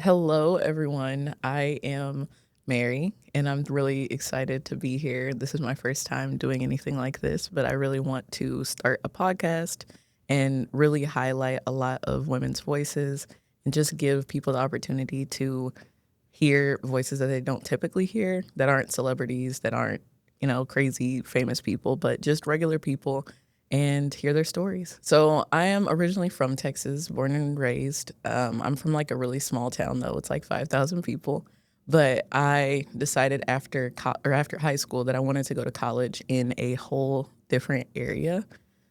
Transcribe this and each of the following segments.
Hello, everyone. I am Mary, and I'm really excited to be here. This is my first time doing anything like this, but I really want to start a podcast and really highlight a lot of women's voices and just give people the opportunity to hear voices that they don't typically hear, that aren't celebrities, that aren't, crazy famous people, but just regular people and hear their stories. So I am originally from Texas, born and raised. I'm from like a really small town though. It's like 5,000 people. But I decided after high school that I wanted to go to college in a whole different area.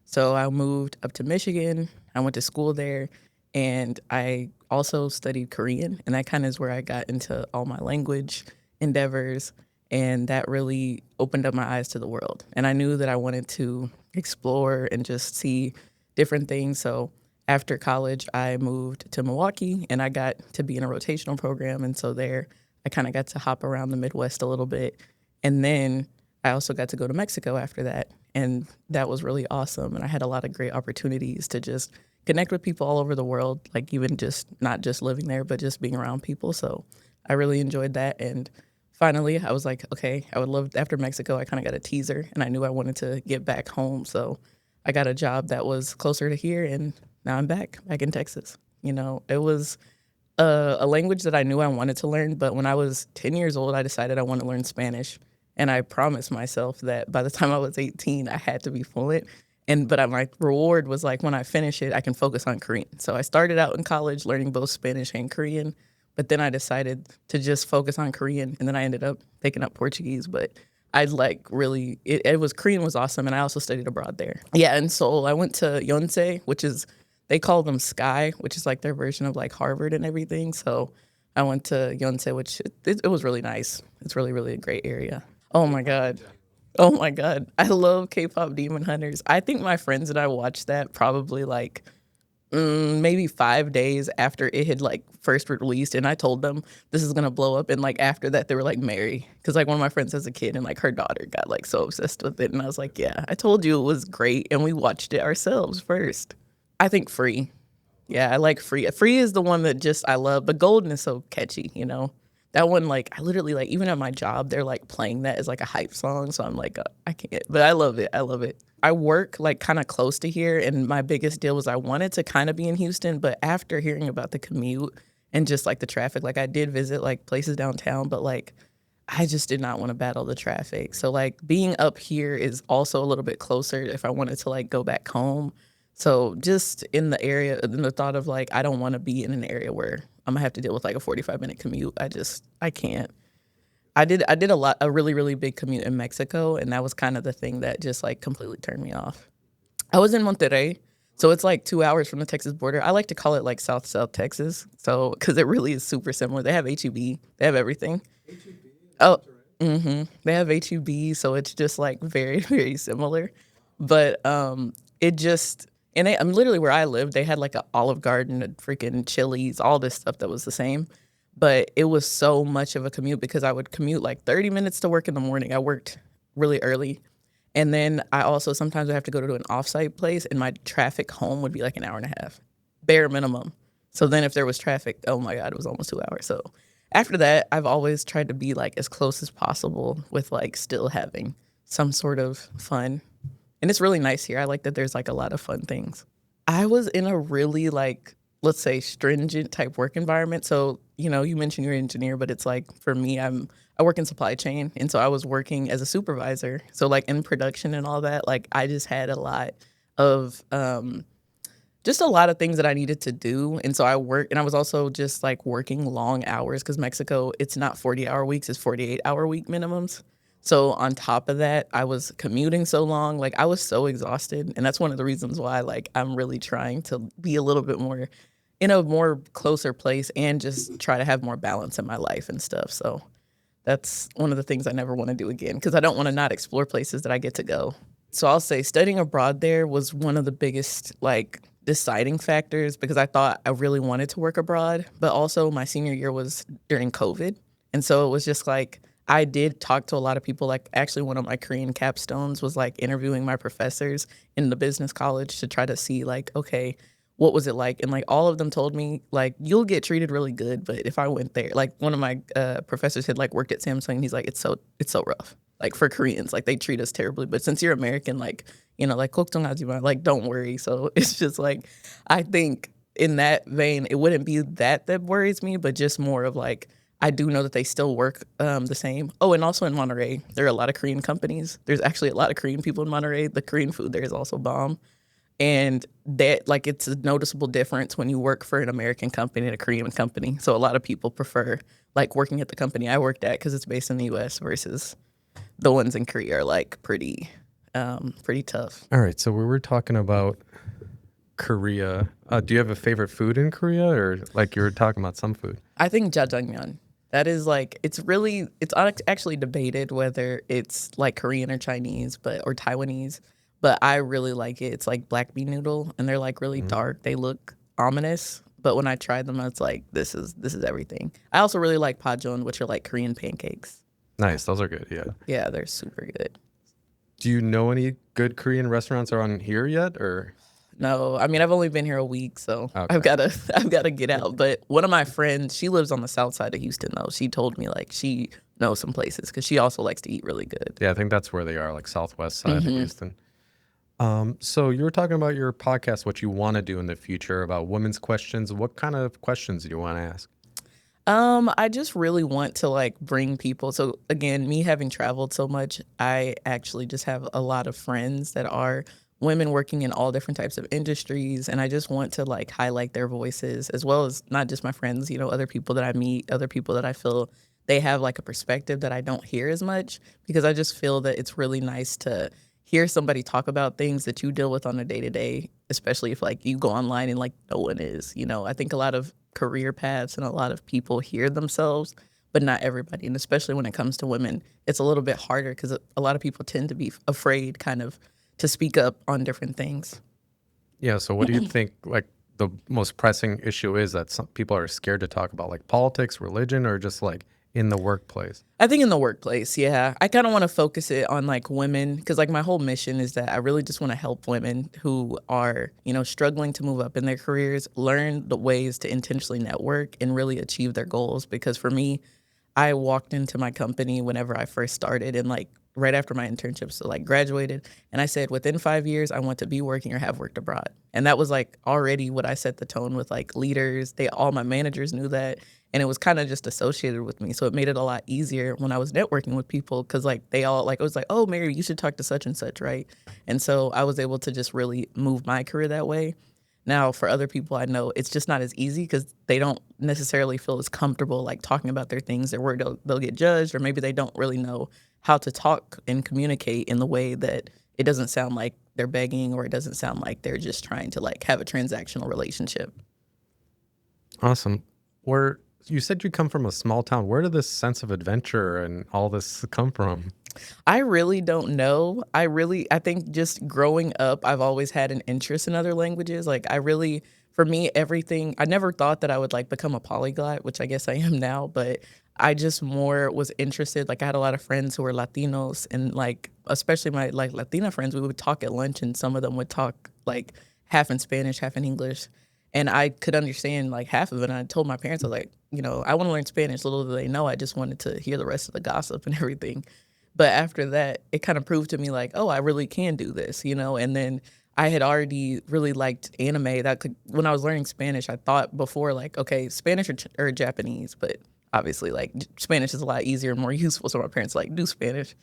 So I moved up to Michigan. I went to school there, and I also studied Korean, and that kind of is where I got into all my language endeavors, and that really opened up my eyes to the world. And I knew that I wanted to explore and just see different things. So after college, I moved to Milwaukee, and I got to be in a rotational program, and so there I kind of got to hop around the Midwest a little bit, and then I also got to go to Mexico after that. And that was really awesome. And I had a lot of great opportunities to just connect with people all over the world, like even just not just living there, but just being around people. So I really enjoyed that. And finally, I was like, okay, I would love, after Mexico, I kind of got a teaser and I knew I wanted to get back home. So I got a job that was closer to here. And now I'm back in Texas. It was a language that I knew I wanted to learn, but when I was 10 years old, I decided I want to learn Spanish. And I promised myself that by the time I was 18, I had to be fluent. My reward was like when I finish it, I can focus on Korean. So I started out in college learning both Spanish and Korean, but then I decided to just focus on Korean, and then I ended up taking up Portuguese. But I like really it was Korean was awesome, and I also studied abroad there. Yeah, in Seoul, I went to Yonsei, which is they call them Sky, which is like their version of like Harvard and everything. So I went to Yonsei, which it was really nice. It's really really a great area. Oh my god. Oh my god. I love K-pop Demon Hunters. I think my friends and I watched that probably like maybe 5 days after it had like first released, and I told them this is gonna blow up. And like after that, they were like, Mary, because like one of my friends has a kid, and like her daughter got like so obsessed with it, and I was like, yeah, I told you it was great, and we watched it ourselves first. I think Free. Yeah, I like Free. Free is the one that just I love, but Golden is so catchy. That one, like, I literally, like, even at my job, they're like playing that as like a hype song. So I'm like, I can't, but I love it. I love it. I work like kind of close to here, and my biggest deal was I wanted to kind of be in Houston, but after hearing about the commute and just like the traffic, like, I did visit like places downtown, but like, I just did not want to battle the traffic. So like being up here is also a little bit closer if I wanted to like go back home. So just in the area, in the thought of like I don't want to be in an area where I'm gonna have to deal with like a 45-minute commute. I can't. I did a really really big commute in Mexico, and that was kind of the thing that just like completely turned me off. I was in Monterrey, so it's like 2 hours from the Texas border. I like to call it like South Texas, so because it really is super similar. They have HEB, they have everything. Oh, they have HEB, so it's just like very very similar. But it just I'm literally where I lived. They had like an Olive Garden, a freaking Chili's, all this stuff that was the same. But it was so much of a commute because I would commute like 30 minutes to work in the morning. I worked really early. And then I also sometimes would have to go to an offsite place, and my traffic home would be like an hour and a half, bare minimum. So then if there was traffic, oh my God, it was almost 2 hours. So after that, I've always tried to be like as close as possible with like still having some sort of fun. And it's really nice here. I like that there's like a lot of fun things. I was in a really like, let's say, stringent type work environment. So, you mentioned you're an engineer, but it's like for me, I work in supply chain, and so I was working as a supervisor. So like in production and all that, like I just had a lot of just a lot of things that I needed to do. And so I worked, and I was also just like working long hours because Mexico, it's not 40-hour weeks, it's 48-hour week minimums. So on top of that, I was commuting so long, like I was so exhausted. And that's one of the reasons why like I'm really trying to be a little bit more in a more closer place and just try to have more balance in my life and stuff. So that's one of the things I never want to do again because I don't want to not explore places that I get to go. So I'll say studying abroad there was one of the biggest like deciding factors because I thought I really wanted to work abroad, but also my senior year was during COVID. And so it was just like I did talk to a lot of people. Like actually one of my Korean capstones was like interviewing my professors in the business college to try to see like, okay, what was it like? And like all of them told me like you'll get treated really good, but if I went there, like one of my professors had like worked at Samsung, and he's like it's so rough. Like for Koreans, like they treat us terribly, but since you're American, like like 걱정하지 마, like don't worry. So it's just like I think in that vein, it wouldn't be that worries me, but just more of like I do know that they still work the same. Oh, and also in Monterey, there are a lot of Korean companies. There's actually a lot of Korean people in Monterey. The Korean food there is also bomb. And that, like, it's a noticeable difference when you work for an American company and a Korean company. So a lot of people prefer, like, working at the company I worked at because it's based in the U.S. versus the ones in Korea are, like, pretty tough. All right, so we were talking about Korea. Do you have a favorite food in Korea, or like you were talking about some food? I think jjajangmyeon. That is like it's actually debated whether it's like Korean or Chinese, or Taiwanese. But I really like it. It's like black bean noodle, and they're like really dark. They look ominous, but when I tried them, it's like this is everything. I also really like pajeon, which are like Korean pancakes. Nice, those are good. Yeah. Yeah, they're super good. Do you know any good Korean restaurants around here yet, or? No, I mean I've only been here a week, so Okay. I've gotta get out. But one of my friends, she lives on the south side of Houston though. She told me like she knows some places because she also likes to eat really good. Yeah, I think that's where they are, like southwest side of Houston. So you were talking about your podcast, what you want to do in the future about women's questions. What kind of questions do you want to ask? I just really want to like bring people. So again, me having traveled so much, I actually just have a lot of friends that are women working in all different types of industries, and I just want to like highlight their voices as well as not just my friends, other people that I meet, other people that I feel they have like a perspective that I don't hear as much because I just feel that it's really nice to hear somebody talk about things that you deal with on a day to day, especially if like you go online and like no one is. I think a lot of career paths and a lot of people hear themselves, but not everybody. And especially when it comes to women, it's a little bit harder because a lot of people tend to be afraid kind of to speak up on different things. Yeah, so what do you think like the most pressing issue is that some people are scared to talk about, like politics, religion, or just like in the workplace? I think in the workplace, yeah. I kind of want to focus it on like women because like my whole mission is that I really just want to help women who are, struggling to move up in their careers, learn the ways to intentionally network and really achieve their goals. Because for me, I walked into my company whenever I first started and like right after my internship, so like graduated, and I said within 5 years I want to be working or have worked abroad. And that was like already what I set the tone with like leaders. All my managers knew that, and it was kind of just associated with me. So it made it a lot easier when I was networking with people because like they all like it was like, oh Mary, you should talk to such and such, right? And so I was able to just really move my career that way. Now, for other people, I know it's just not as easy because they don't necessarily feel as comfortable like talking about their things. They're worried they'll get judged, or maybe they don't really know how to talk and communicate in the way that it doesn't sound like they're begging or it doesn't sound like they're just trying to like have a transactional relationship. Awesome. Where you said you come from a small town, where did this sense of adventure and all this come from? I really don't know. I think just growing up, I've always had an interest in other languages. Like for me, everything, I never thought that I would like become a polyglot, which I guess I am now, but I just more was interested. Like I had a lot of friends who were Latinos and like, especially my like Latina friends, we would talk at lunch and some of them would talk like half in Spanish, half in English. And I could understand like half of it. And I told my parents, I was like, I want to learn Spanish. Little do they know, I just wanted to hear the rest of the gossip and everything. But after that, it kind of proved to me like, oh, I really can do this, And then I had already really liked anime. When I was learning Spanish, I thought before like, okay, Spanish or Japanese, but obviously like Spanish is a lot easier and more useful. So my parents like do Spanish,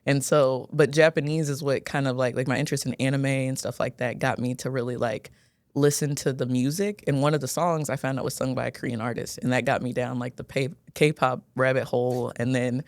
and so but Japanese is what kind of like my interest in anime and stuff like that got me to really like listen to the music. And one of the songs I found out was sung by a Korean artist, and that got me down like the K-pop rabbit hole. And then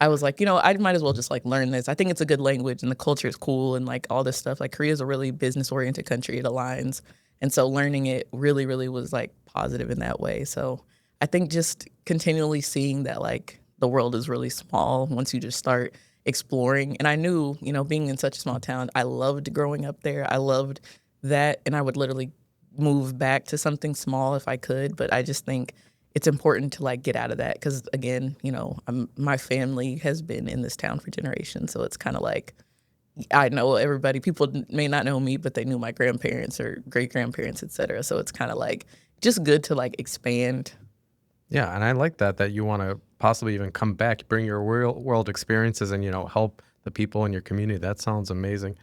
I was like, I might as well just like learn this. I think it's a good language and the culture is cool and like all this stuff. Like Korea is a really business oriented country. It aligns. And so learning it really, really was like positive in that way. So I think just continually seeing that like the world is really small once you just start exploring. And I knew, being in such a small town, I loved growing up there. I loved that. And I would literally move back to something small if I could. But I just think it's important to like get out of that because again, my family has been in this town for generations, so it's kind of like I know everybody. People may not know me, but they knew my grandparents or great grandparents, etc. So it's kind of like just good to like expand. Yeah, and I like that you want to possibly even come back, bring your real world experiences, and help the people in your community. That sounds amazing.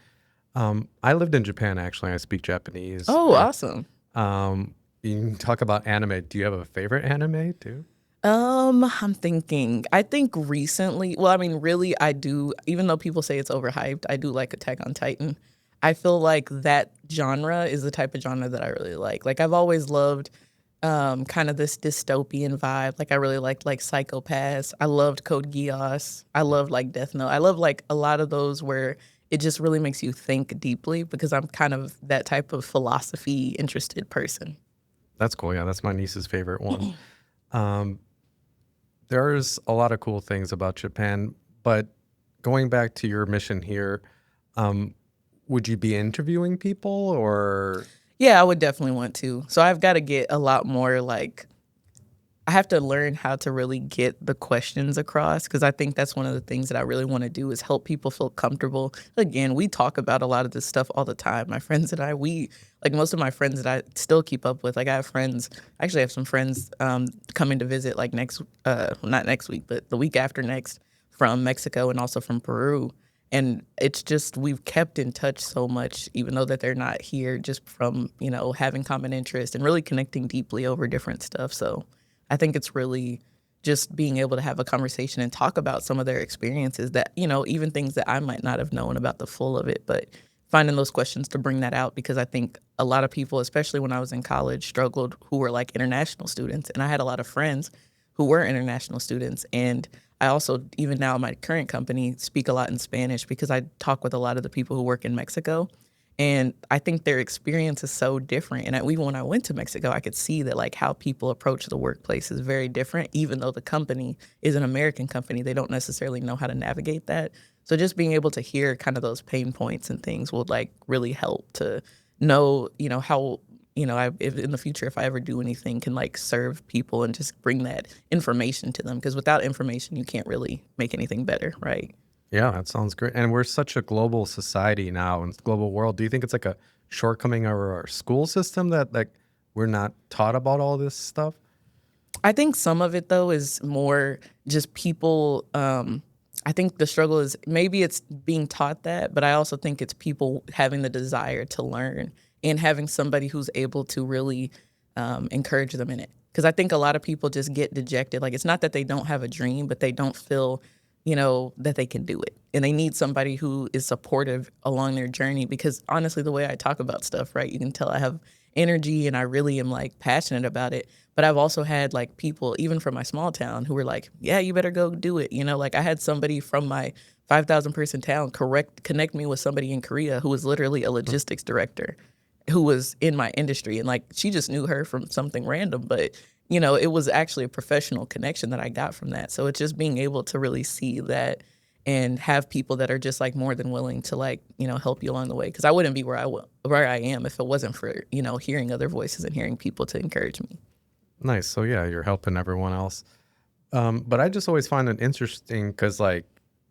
I lived in Japan actually. I speak Japanese. Oh, awesome. Um, you can talk about anime. Do you have a favorite anime too? I'm thinking. I think recently, well, I mean, really, I do, even though people say it's overhyped, I do like Attack on Titan. I feel like that genre is the type of genre that I really like. Like, I've always loved kind of this dystopian vibe. Like, I really liked like Psychopaths. I loved Code Geass. I loved like Death Note. I love like a lot of those where it just really makes you think deeply because I'm kind of that type of philosophy interested person. That's cool. Yeah, that's my niece's favorite one. Um, there's a lot of cool things about Japan, but going back to your mission here, um, would you be interviewing people or? Yeah, I would definitely want to. So I've got to get a lot more like I have to learn how to really get the questions across because I think that's one of the things that I really want to do is help people feel comfortable. Again, we talk about a lot of this stuff all the time. My friends and I, we like most of my friends that I still keep up with. Like I have friends, I actually have some friends coming to visit like not next week, but the week after next from Mexico and also from Peru. And it's just we've kept in touch so much, even though that they're not here, just from having common interest and really connecting deeply over different stuff. So I think it's really just being able to have a conversation and talk about some of their experiences that, even things that I might not have known about the full of it, but finding those questions to bring that out because I think a lot of people, especially when I was in college, struggled who were like international students. And I had a lot of friends who were international students. And I also, even now in my current company, speak a lot in Spanish because I talk with a lot of the people who work in Mexico. And I think their experience is so different. And even when I went to Mexico, I could see that like how people approach the workplace is very different. Even though the company is an American company, they don't necessarily know how to navigate that. So just being able to hear kind of those pain points and things will like really help to know, how if in the future if I ever do anything can like serve people and just bring that information to them because without information you can't really make anything better, right? Yeah, that sounds great. And we're such a global society now and global world. Do you think it's like a shortcoming of our school system that like we're not taught about all this stuff? I think some of it though is more just people. I think the struggle is maybe it's being taught that, but I also think it's people having the desire to learn and having somebody who's able to really encourage them in it. Because I think a lot of people just get dejected. Like it's not that they don't have a dream, but they don't feel, that they can do it. And they need somebody who is supportive along their journey. Because honestly, the way I talk about stuff, right, you can tell I have energy and I really am like passionate about it. But I've also had like people, even from my small town, who were like, yeah, you better go do it. Like I had somebody from my 5,000 person town connect me with somebody in Korea who was literally a logistics director who was in my industry. And like she just knew her from something random, but it was actually a professional connection that I got from that. So it's just being able to really see that and have people that are just like more than willing to like, help you along the way. Cause I wouldn't be where I am if it wasn't for, hearing other voices and hearing people to encourage me. Nice. So yeah, you're helping everyone else. But I just always find it interesting because like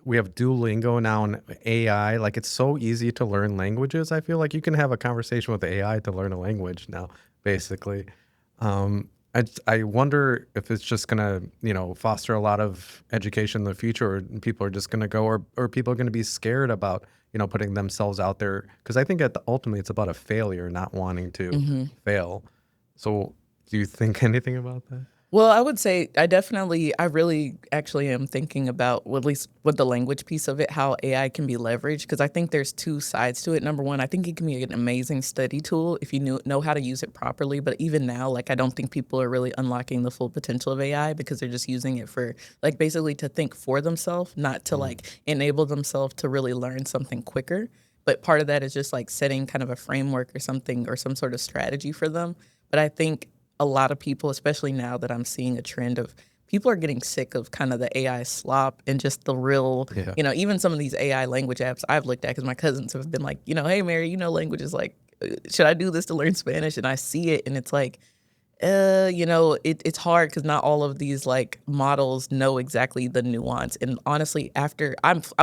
we have Duolingo now and AI. Like it's so easy to learn languages. I feel like you can have a conversation with AI to learn a language now, basically. I wonder if it's just gonna, foster a lot of education in the future, or people are just gonna go, or people are gonna be scared about, putting themselves out there. Because I think ultimately it's about a failure, not wanting to fail. So, do you think anything about that? Well, I would say I really actually am thinking about, well, at least with the language piece of it, how AI can be leveraged. Because I think there's two sides to it. Number one, I think it can be an amazing study tool if you know how to use it properly. But even now, like, I don't think people are really unlocking the full potential of AI because they're just using it for, like, basically to think for themselves, not to, like, enable themselves to really learn something quicker. But part of that is just, like, setting kind of a framework or something or some sort of strategy for them. But I think a lot of people, especially now that I'm seeing a trend of people are getting sick of kind of the AI slop and just the real, Yeah. even some of these AI language apps I've looked at because my cousins have been like, hey, Mary, languages like, should I do this to learn Spanish? And I see it and it's like, It's hard because not all of these like models know exactly the nuance. And honestly, I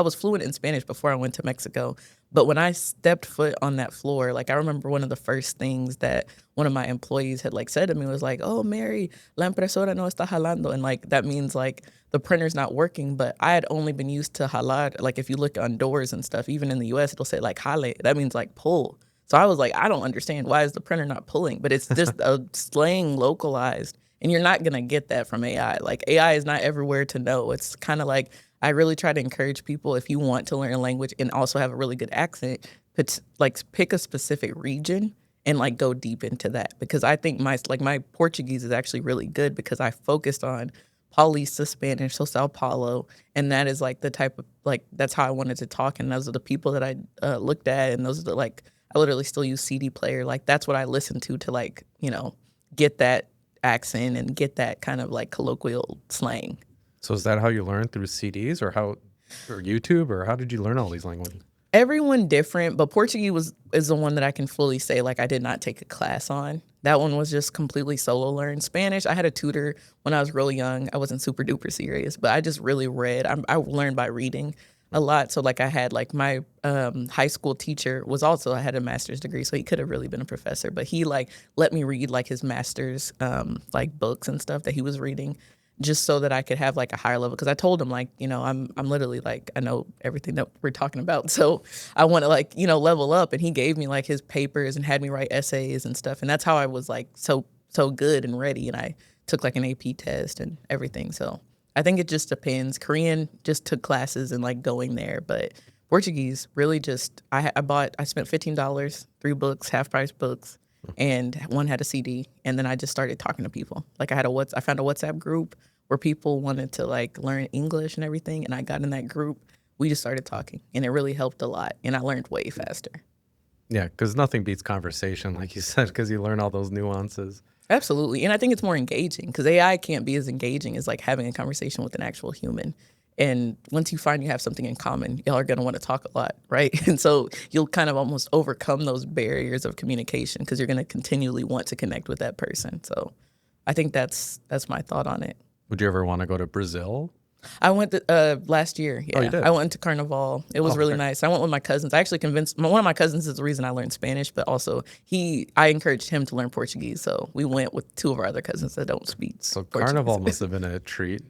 was fluent in Spanish before I went to Mexico, but when I stepped foot on that floor, like I remember one of the first things that one of my employees had like said to me was like, "Oh, Mary, la impresora no está jalando," and like that means like the printer's not working. But I had only been used to jalar. Like if you look on doors and stuff, even in the U.S., it'll say like jale. That means like pull. So I was like, I don't understand, why is the printer not pulling? But it's just a slang localized, and you're not gonna get that from AI. Like AI is not everywhere to know. It's kind of like I really try to encourage people, if you want to learn a language and also have a really good accent, pick a specific region and like go deep into that, because I think my Portuguese is actually really good because I focused on Paulista Spanish, so Sao Paulo, and that is like the type of like that's how I wanted to talk, and those are the people that I looked at, and those are the like I literally still use CD player. Like that's what I listen to like, get that accent and get that kind of like colloquial slang. So is that how you learn, through CDs, or YouTube, or how did you learn all these languages? Everyone different, but is the one that I can fully say like I did not take a class on. That one was just completely solo learned. Spanish, I had a tutor when I was really young. I wasn't super duper serious, but I just really read. I learned by reading a lot. So like I had like my high school teacher was also I had a master's degree, so he could have really been a professor. But he like let me read like his master's like books and stuff that he was reading, just so that I could have like a higher level. Because I told him like, I'm literally like I know everything that we're talking about, so I want to like level up. And he gave me like his papers and had me write essays and stuff, and that's how I was like so good and ready. And I took like an AP test and everything. So I think it just depends. Korean just took classes and like going there, but Portuguese really just I spent $15, 3 books, half price books, and one had a CD, and then I just started talking to people. Like I found a WhatsApp group where people wanted to like learn English and everything, and I got in that group. We just started talking, and it really helped a lot, and I learned way faster. Yeah, because nothing beats conversation, like you said, because you learn all those nuances. Absolutely. And I think it's more engaging because AI can't be as engaging as like having a conversation with an actual human. And once you find you have something in common, y'all are going to want to talk a lot, right? And so you'll kind of almost overcome those barriers of communication because you're going to continually want to connect with that person. So I think that's my thought on it. Would you ever want to go to Brazil? I went last year. Oh, you Yeah, did? I went to Carnival. It was Oh, really okay. nice. I went with my cousins. I actually convinced one of my cousins is the reason I learned Spanish, but also I encouraged him to learn Portuguese. So we went with two of our other cousins that don't speak So Portuguese. Carnival must have been a treat.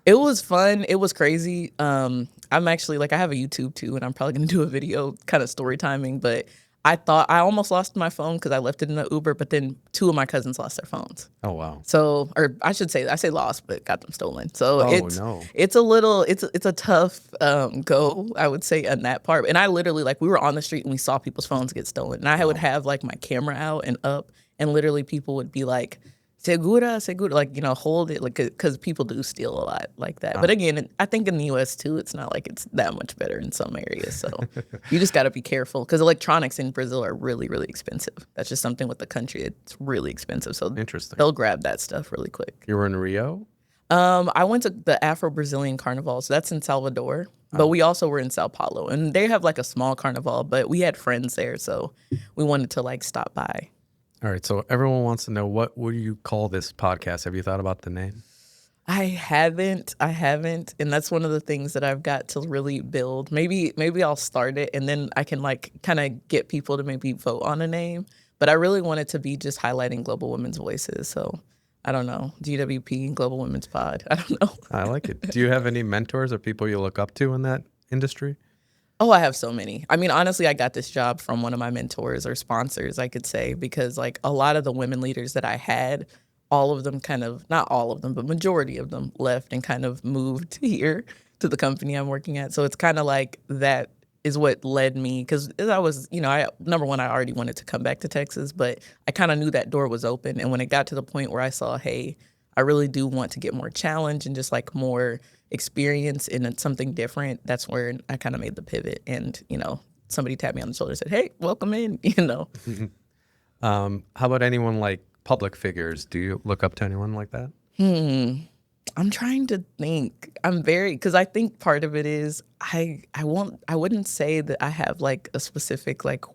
It was fun. It was crazy. I'm actually like I have a YouTube too, and I'm probably gonna do a video kind of story timing. But I thought I almost lost my phone because I left it in the Uber, but then two of my cousins lost their phones. Oh, wow. So, or I say lost, but got them stolen. So Oh, no. it's a tough go, I would say, on that part. And I literally like we were on the street and we saw people's phones get stolen, and I would Wow. have like my camera out and up, and literally people would be like, "Segura, segura," like hold it, like because people do steal a lot like that. But Ah. again, I think in the U.S. too, it's not like it's that much better in some areas. So you just got to be careful because electronics in Brazil are really really expensive. That's just something with the country; it's really expensive. So Interesting. they'll grab that stuff really quick. You were in Rio? I went to the Afro Brazilian Carnival, so that's in Salvador. But Oh, we also were in Sao Paulo, and they have like a small carnival. But we had friends there, so we wanted to like stop by. all right. So everyone wants to know, what would you call this podcast? Have you thought about the name? I haven't, and that's one of the things that I've got to really build. Maybe I'll start it, and then I can like kind of get people to maybe vote on a name. But I really want it to be just highlighting global women's voices. So I don't know, GWP, Global Women's Pod. I don't know. I like it. Do you have any mentors or people you look up to in that industry? Oh, I have so many. I mean, honestly, I got this job from one of my mentors or sponsors, I could say, because like a lot of the women leaders that I had, all of them kind of, not all of them, but majority of them left and kind of moved here to the company I'm working at. So it's kind of like that is what led me because I was, number one, I already wanted to come back to Texas, but I kind of knew that door was open. And when it got to the point where I saw, hey, I really do want to get more challenge and just like more experience in something different, that's where I kind of made the pivot. And, somebody tapped me on the shoulder and said, hey, welcome in. How about anyone like public figures? Do you look up to anyone like that? I'm trying to think. Because I think part of it is I wouldn't say that I have like a specific like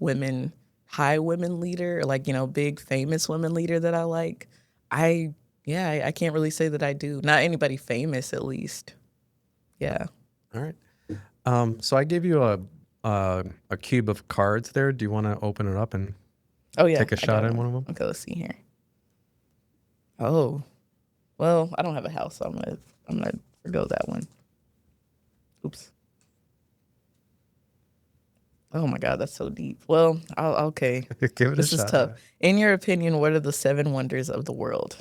high women leader or like, big famous women leader that I like. I yeah, I can't really say that I do. Not anybody famous, at least. Yeah. All right. So I gave you a cube of cards there. Do you want to open it up and Oh yeah, take a I shot got at one. one of them? Okay, let's see here. Oh, well, I don't have a house, so I'm gonna forgo that one. Oops. Oh my God, that's so deep. Well, okay. Give it a This is shot. tough. In your opinion, what are the seven wonders of the world?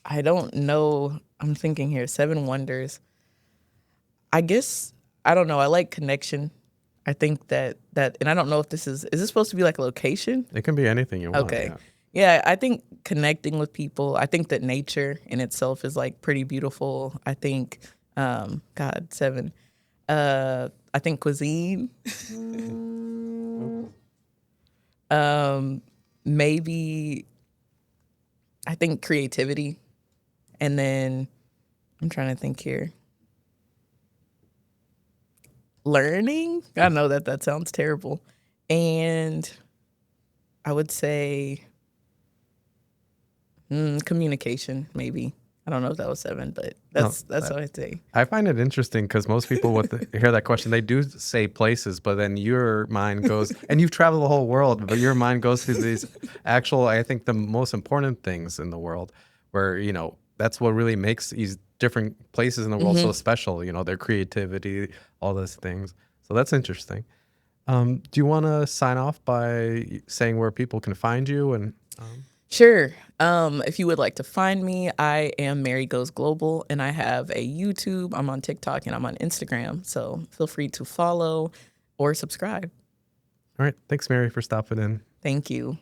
I don't know. I'm thinking here, seven wonders. I guess I don't know. I like connection. I think that, and I don't know if is this supposed to be like a location? It can be anything you want. Okay. Yeah. Yeah, I think connecting with people. I think that nature in itself is like pretty beautiful. I think, God, seven. I think cuisine. Maybe I think creativity, and then I'm trying to think here. Learning. I know that that sounds terrible, and I would say communication. Maybe I don't know if that was seven, but No, that's what I'd say. I find it interesting because most people, with hear that question, they do say places, but then your mind goes, and you've traveled the whole world, but your mind goes to these actual, I think, the most important things in the world, where that's what really makes these different places in the world so special. Their creativity, all those things. So that's interesting. Do you want to sign off by saying where people can find you and? Sure. If you would like to find me, I am Mary Goes Global, and I have a YouTube. I'm on TikTok and I'm on Instagram. So feel free to follow or subscribe. All right, thanks, Mary, for stopping in. Thank you.